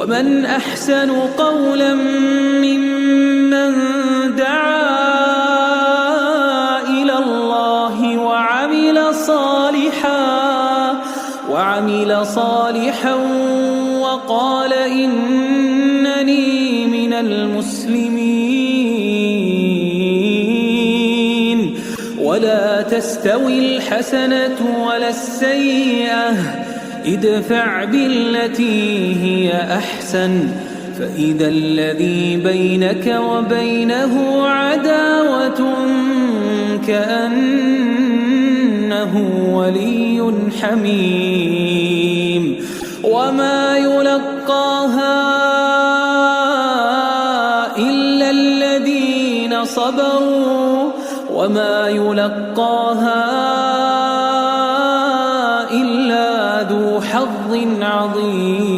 ومن أحسن قولا ممن دعا إلى الله وعمل صالحا وقال إنني من المسلمين. ولا تستوي الحسنة ولا السيئة، ادفع بالتي هي أحسن، فإذا الذي بينك وبينه عداوة كأنه ولي حميم. وما يلقاها إلا الذين صبروا وما يلقاها إلا ذو حظ عظيم.